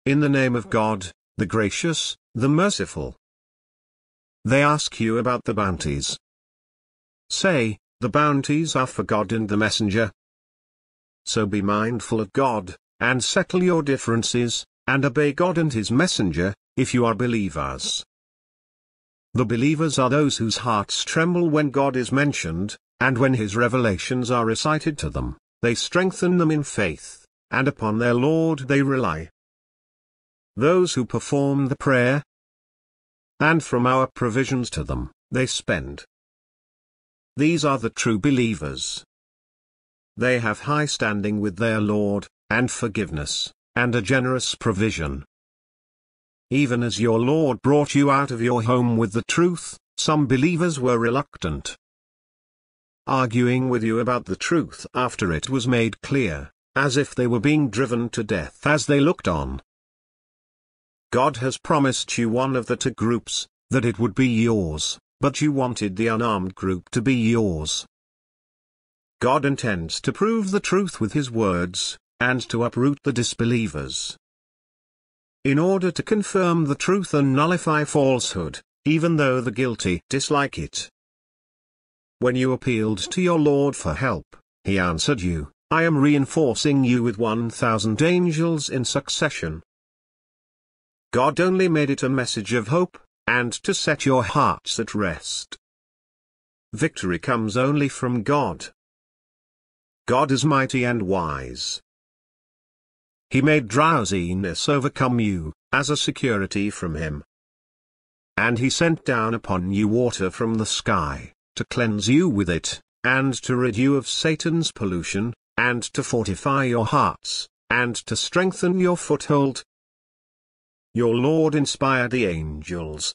in the name of God, the gracious, the merciful. They ask you about the bounties. Say, the bounties are for God and the messenger. So be mindful of God, and settle your differences, and obey God and his messenger, if you are believers. The believers are those whose hearts tremble when God is mentioned, and when his revelations are recited to them, they strengthen them in faith, and upon their Lord they rely. Those who perform the prayer, and from our provisions to them, they spend. These are the true believers. They have high standing with their Lord, and forgiveness, and a generous provision. Even as your Lord brought you out of your home with the truth, some believers were reluctant, arguing with you about the truth after it was made clear, as if they were being driven to death as they looked on. God has promised you one of the two groups, that it would be yours, but you wanted the unarmed group to be yours. God intends to prove the truth with his words, and to uproot the disbelievers. In order to confirm the truth and nullify falsehood, even though the guilty dislike it. When you appealed to your Lord for help, he answered you, I am reinforcing you with 1,000 angels in succession. God only made it a message of hope, and to set your hearts at rest. Victory comes only from God. God is mighty and wise. He made drowsiness overcome you, as a security from him. And he sent down upon you water from the sky, to cleanse you with it, and to rid you of Satan's pollution, and to fortify your hearts, and to strengthen your foothold. Your Lord inspired the angels.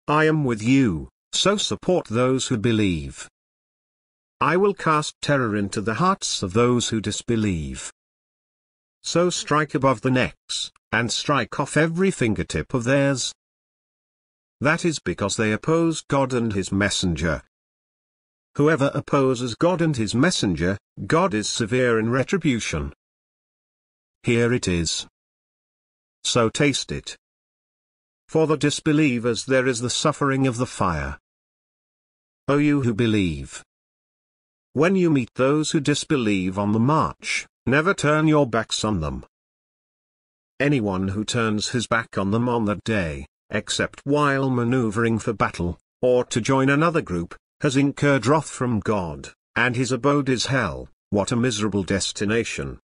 I am with you, so support those who believe. I will cast terror into the hearts of those who disbelieve. So strike above the necks, and strike off every fingertip of theirs. That is because they opposed God and his messenger. Whoever opposes God and his messenger, God is severe in retribution. Here it is. So taste it. For the disbelievers there is the suffering of the fire. O you who believe! When you meet those who disbelieve on the march, never turn your backs on them. Anyone who turns his back on them on that day, except while maneuvering for battle, or to join another group, has incurred wrath from God, and his abode is hell. What a miserable destination.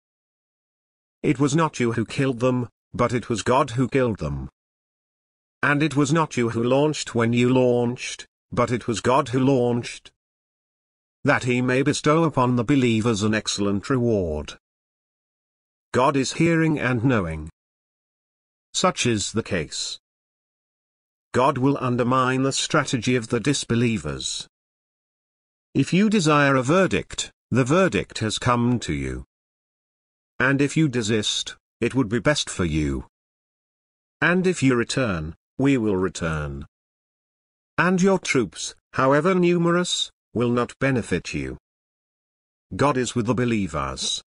It was not you who killed them, but it was God who killed them. And it was not you who launched when you launched, but it was God who launched. That he may bestow upon the believers an excellent reward. God is hearing and knowing. Such is the case. God will undermine the strategy of the disbelievers. If you desire a verdict, the verdict has come to you. And if you desist, it would be best for you. And if you return, we will return. And your troops, however numerous, will not benefit you. God is with the believers.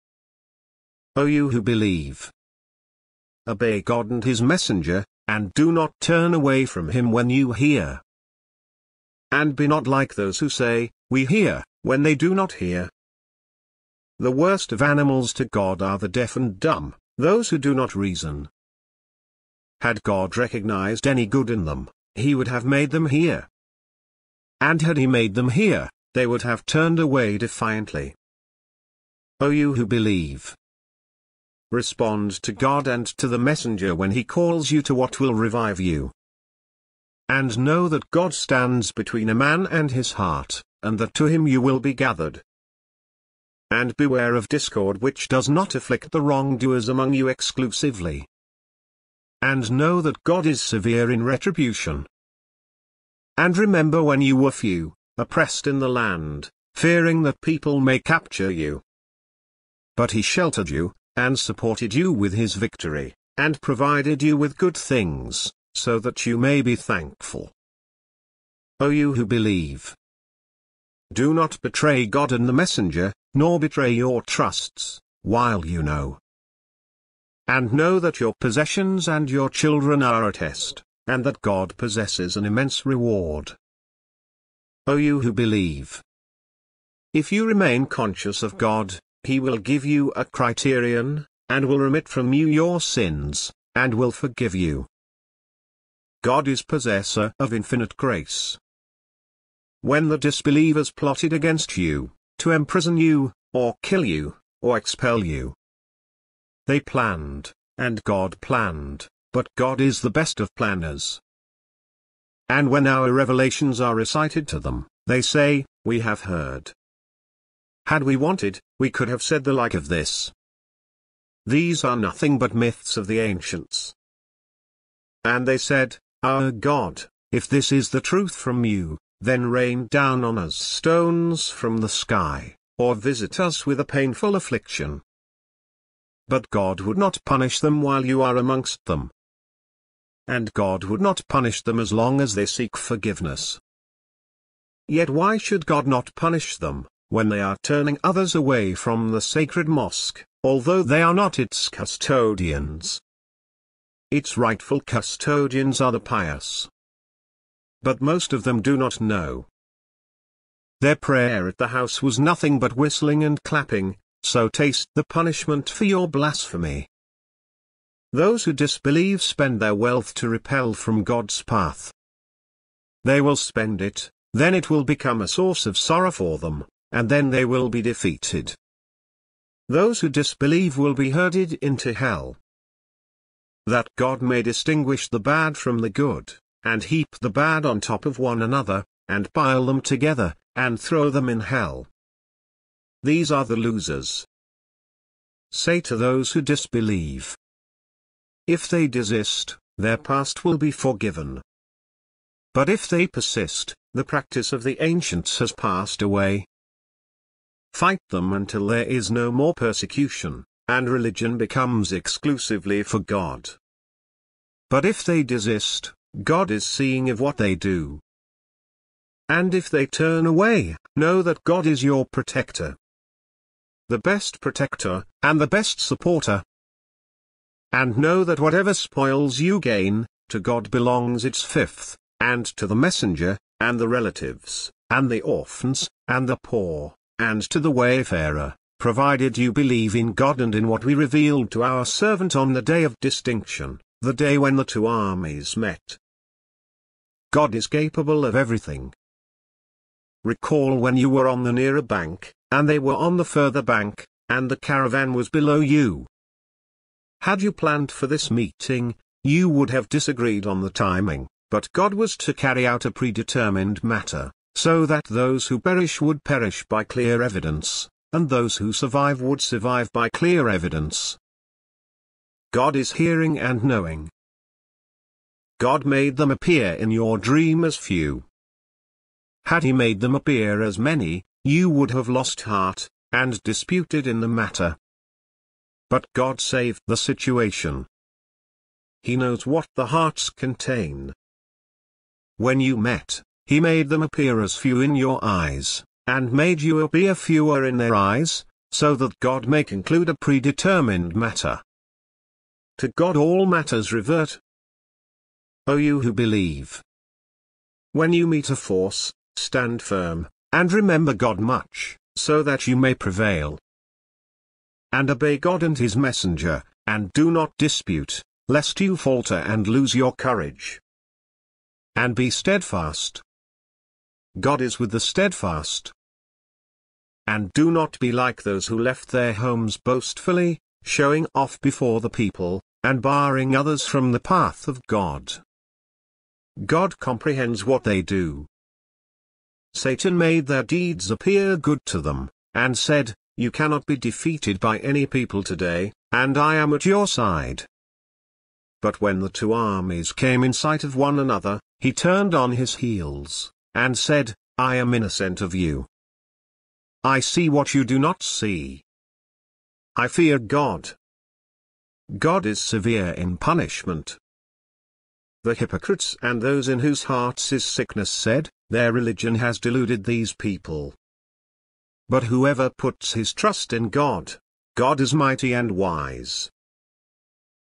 O you who believe! Obey God and his messenger, and do not turn away from him when you hear. And be not like those who say, we hear, when they do not hear. The worst of animals to God are the deaf and dumb, those who do not reason. Had God recognized any good in them, he would have made them hear. And had he made them hear, they would have turned away defiantly. O you who believe! Respond to God and to the messenger when he calls you to what will revive you. And know that God stands between a man and his heart, and that to him you will be gathered. And beware of discord which does not afflict the wrongdoers among you exclusively. And know that God is severe in retribution. And remember when you were few, oppressed in the land, fearing that people may capture you. But he sheltered you, and supported you with his victory, and provided you with good things, so that you may be thankful. O you who believe! Do not betray God and the messenger, nor betray your trusts, while you know and know that your possessions and your children are a test, and that God possesses an immense reward. O you who believe! If you remain conscious of God, He will give you a criterion, and will remit from you your sins, and will forgive you. God is possessor of infinite grace. When the disbelievers plotted against you, to imprison you, or kill you, or expel you, they planned, and God planned, but God is the best of planners. And when our revelations are recited to them, they say, "We have heard. Had we wanted, we could have said the like of this." These are nothing but myths of the ancients. And they said, "Our God, if this is the truth from you, then rain down on us stones from the sky, or visit us with a painful affliction." But God would not punish them while you are amongst them. And God would not punish them as long as they seek forgiveness. Yet why should God not punish them, when they are turning others away from the Sacred Mosque, although they are not its custodians? Its rightful custodians are the pious. But most of them do not know. Their prayer at the house was nothing but whistling and clapping, so taste the punishment for your blasphemy. Those who disbelieve spend their wealth to repel from God's path. They will spend it, then it will become a source of sorrow for them, and then they will be defeated. Those who disbelieve will be herded into hell. That God may distinguish the bad from the good, and heap the bad on top of one another, and pile them together, and throw them in hell. These are the losers. Say to those who disbelieve, if they desist, their past will be forgiven. But if they persist, the practice of the ancients has passed away. Fight them until there is no more persecution, and religion becomes exclusively for God. But if they desist, God is seeing of what they do. And if they turn away, know that God is your protector. The best protector, and the best supporter. And know that whatever spoils you gain, to God belongs its fifth, and to the messenger, and the relatives, and the orphans, and the poor, and to the wayfarer, provided you believe in God and in what we revealed to our servant on the day of distinction, the day when the two armies met. God is capable of everything. Recall when you were on the nearer bank, and they were on the further bank, and the caravan was below you. Had you planned for this meeting, you would have disagreed on the timing, but God was to carry out a predetermined matter, so that those who perish would perish by clear evidence, and those who survive would survive by clear evidence. God is hearing and knowing. God made them appear in your dream as few. Had He made them appear as many, you would have lost heart, and disputed in the matter. But God saved the situation. He knows what the hearts contain. When you met, He made them appear as few in your eyes, and made you appear fewer in their eyes, so that God may conclude a predetermined matter. To God all matters revert. O you who believe! When you meet a force, stand firm, and remember God much, so that you may prevail. And obey God and His messenger, and do not dispute, lest you falter and lose your courage. And be steadfast. God is with the steadfast. And do not be like those who left their homes boastfully, showing off before the people, and barring others from the path of God. God comprehends what they do. Satan made their deeds appear good to them, and said, "You cannot be defeated by any people today, and I am at your side." But when the two armies came in sight of one another, he turned on his heels, and said, "I am innocent of you. I see what you do not see. I fear God. God is severe in punishment." The hypocrites and those in whose hearts is sickness said, "Their religion has deluded these people." But whoever puts his trust in God, God is mighty and wise.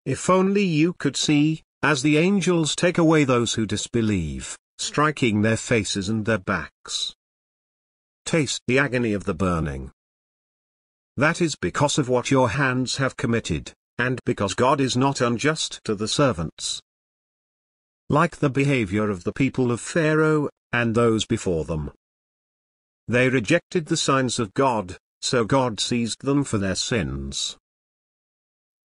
If only you could see, as the angels take away those who disbelieve, striking their faces and their backs. Taste the agony of the burning. That is because of what your hands have committed, and because God is not unjust to the servants. Like the behavior of the people of Pharaoh, and those before them. They rejected the signs of God, so God seized them for their sins.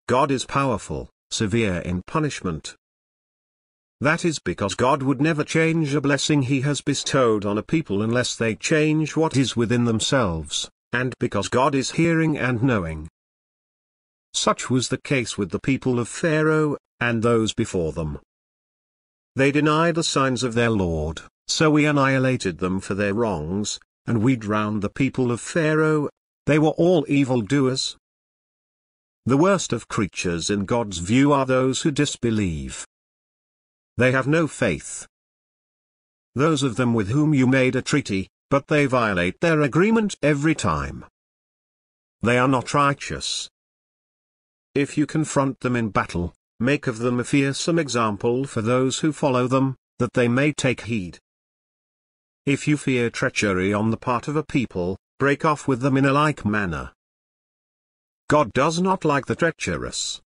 God is powerful, severe in punishment. That is because God would never change a blessing he has bestowed on a people unless they change what is within themselves, and because God is hearing and knowing. Such was the case with the people of Pharaoh, and those before them. They denied the signs of their Lord, so we annihilated them for their wrongs, and we drowned the people of Pharaoh. They were all evildoers. The worst of creatures in God's view are those who disbelieve. They have no faith. Those of them with whom you made a treaty, but they violate their agreement every time. They are not righteous. If you confront them in battle, make of them a fearsome example for those who follow them, that they may take heed. If you fear treachery on the part of a people, break off with them in a like manner. God does not like the treacherous.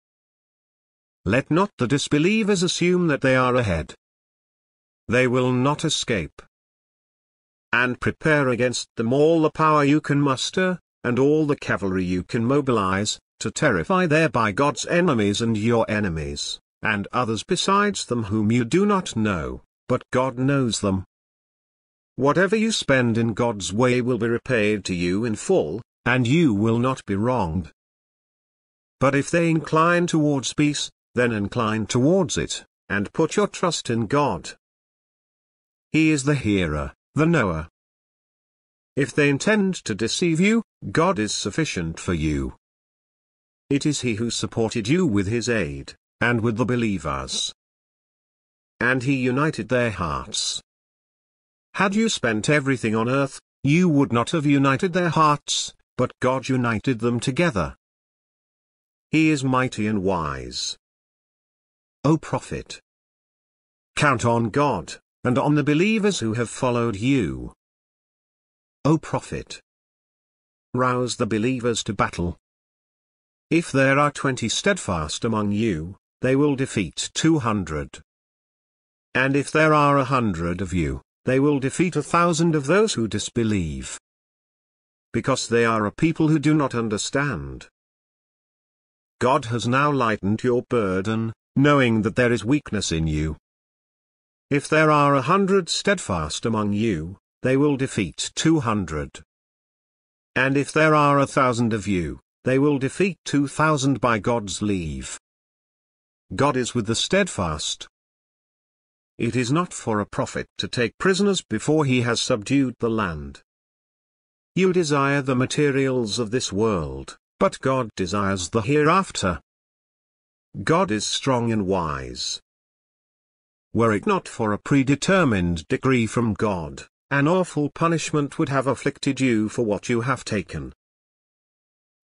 Let not the disbelievers assume that they are ahead. They will not escape. And prepare against them all the power you can muster, and all the cavalry you can mobilize, to terrify thereby God's enemies and your enemies, and others besides them whom you do not know, but God knows them. Whatever you spend in God's way will be repaid to you in full, and you will not be wronged. But if they incline towards peace, then incline towards it, and put your trust in God. He is the hearer, the knower. If they intend to deceive you, God is sufficient for you. It is He who supported you with His aid, and with the believers. And He united their hearts. Had you spent everything on earth, you would not have united their hearts, but God united them together. He is mighty and wise. O prophet! Count on God, and on the believers who have followed you. O prophet! Rouse the believers to battle. If there are 20 steadfast among you, they will defeat 200. And if there are 100 of you, they will defeat 1,000 of those who disbelieve. Because they are a people who do not understand. God has now lightened your burden, knowing that there is weakness in you. If there are 100 steadfast among you, they will defeat 200. And if there are 1,000 of you, they will defeat 2,000 by God's leave. God is with the steadfast. It is not for a prophet to take prisoners before he has subdued the land. You desire the materials of this world, but God desires the hereafter. God is strong and wise. Were it not for a predetermined decree from God, an awful punishment would have afflicted you for what you have taken.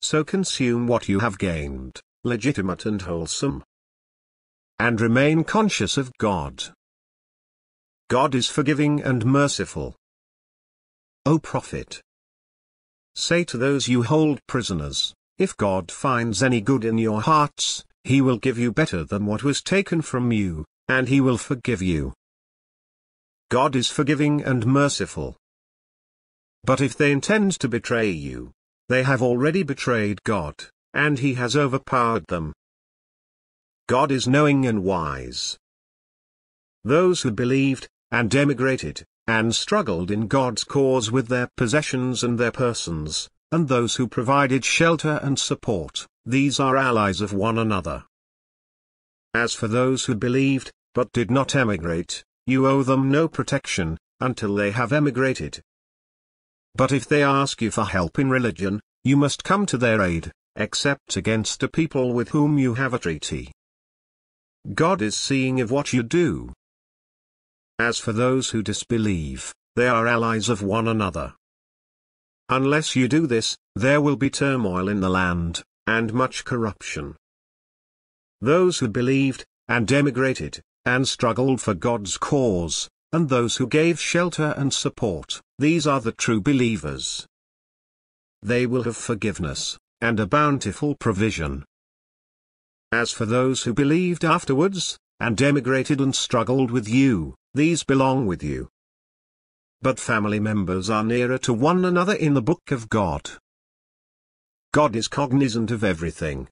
So consume what you have gained, legitimate and wholesome. And remain conscious of God. God is forgiving and merciful. O prophet! Say to those you hold prisoners, if God finds any good in your hearts, He will give you better than what was taken from you, and He will forgive you. God is forgiving and merciful. But if they intend to betray you, they have already betrayed God, and He has overpowered them. God is knowing and wise. Those who believed, and emigrated, and struggled in God's cause with their possessions and their persons, and those who provided shelter and support, these are allies of one another. As for those who believed, but did not emigrate, you owe them no protection, until they have emigrated. But if they ask you for help in religion, you must come to their aid, except against a people with whom you have a treaty. God is seeing of what you do. As for those who disbelieve, they are allies of one another. Unless you do this, there will be turmoil in the land, and much corruption. those who believed, and emigrated, and struggled for God's cause, and those who gave shelter and support, these are the true believers. They will have forgiveness, and a bountiful provision. As for those who believed afterwards, and emigrated and struggled with you, these belong with you. But family members are nearer to one another in the book of God. God is cognizant of everything,